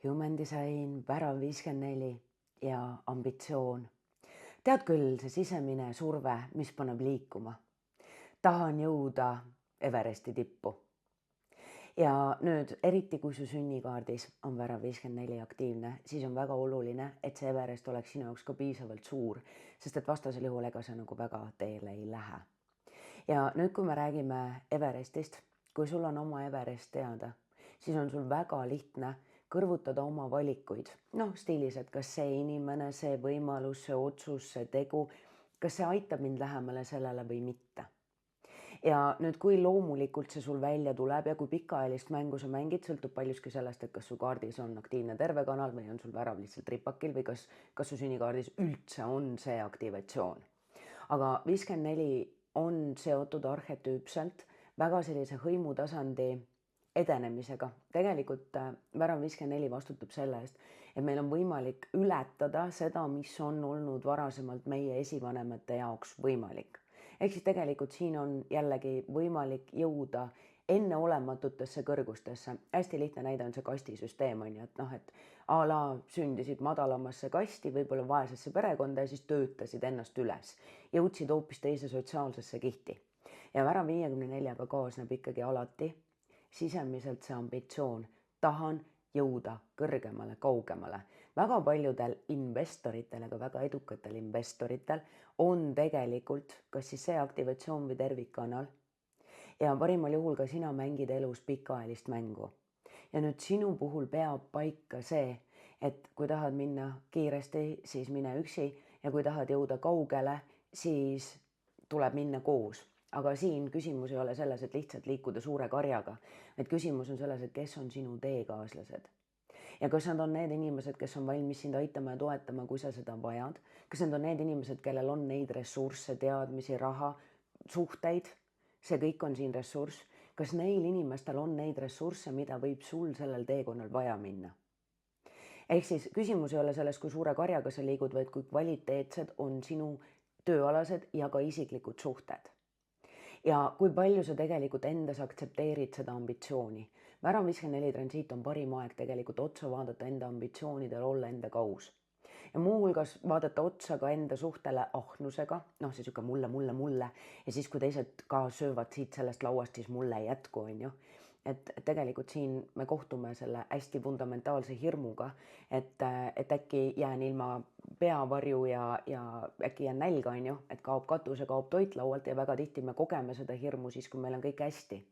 Human Design, värav 54 ja ambitsioon. Tead küll, see sisemine surve, mis paneb liikuma. Tahan jõuda Everesti tippu. Ja nüüd eriti, kui su sünnikaardis on värav 54 aktiivne, siis on väga oluline, et see Everest oleks sinu jaoks ka piisavalt suur, sest et vastasel juhul ega see nagu väga teele ei lähe. Ja nüüd, kui me räägime Everestist, kui sul on oma Everest teada, siis on sul väga lihtne kõrvutada oma valikuid. Stiilis, et kas see inimene, see võimalus, see otsus, see tegu, kas see aitab mind lähemale sellele või mitte. Ja nüüd, kui loomulikult see sul välja tuleb ja kui pikaajalist mängu sa mängid, sõltub paljuski sellest, et kas su kaardis on aktiivne terve kanal või on sul värav lihtsalt ripakil või kas su sünnikaardis üldse on see aktivatsioon. Aga 54 on seotud arhetüüpselt väga sellise hõimutasandi edenemisega. Tegelikult värav 54 vastutab selle eest, et meil on võimalik ületada seda, mis on olnud varasemalt meie esivanemate jaoks võimalik. Ehk siis tegelikult siin on jällegi võimalik jõuda enneolematutesse kõrgustesse. Hästi lihtne näide on see kastisüsteem, et a la sündisid madalamasse kasti, võib-olla vaesesse perekonda ja siis töötasid ennast üles. Jõudsid hoopis teise sotsiaalsesse kihti. Ja värav 54-ga kaasneb ikkagi alati sisemiselt see ambitsioon. Tahan jõuda kõrgemale, kaugemale. Väga paljudel investoritel, aga väga edukatel investoritel on tegelikult kas siis see aktivatsioon või tervikkanal. Ja parimal juhul ka sina mängid elus pikaajalist mängu. Ja nüüd sinu puhul peab paika see, et kui tahad minna kiiresti, siis mine üksi ja kui tahad jõuda kaugele, siis tuleb minna koos. Aga siin küsimus ei ole selles, et lihtsalt liikuda suure karjaga, vaid küsimus on selles, et kes on sinu teekaaslased. Ja kas nad on need inimesed, kes on valmis sind aitama ja toetama, kui sa seda vajad? Kas need on need inimesed, kellel on neid ressursse, teadmisi, raha, suhteid? See kõik on siin ressurss. Kas neil inimestel on neid ressursse, mida võib sul sellel teekonnal vaja minna? Ehk siis küsimus ei ole selles, kui suure karjaga sa liigud, vaid kui kvaliteetsed on sinu tööalased ja ka isiklikud suhted. Ja kui palju sa tegelikult endas aktsepteerid seda ambitsiooni. Värav 54 transiit on parim aeg tegelikult otsa vaadata enda ambitsioonidel, olla endaga aus. Ja muuhulgas vaadata otsa ka enda suhtele ahnusega, see siuke mulle. Ja siis, kui teised ka söövad siit sellest lauast, siis mulle ei jätku, on ju. Et tegelikult siin me kohtume selle hästi fundamentaalse hirmuga, et äkki jään ilma peavarju ja äkki jään nälga, on ju, et kaob katuse, kaob toit laualt ja väga tihti me kogeme seda hirmu siis, kui meil on kõik hästi.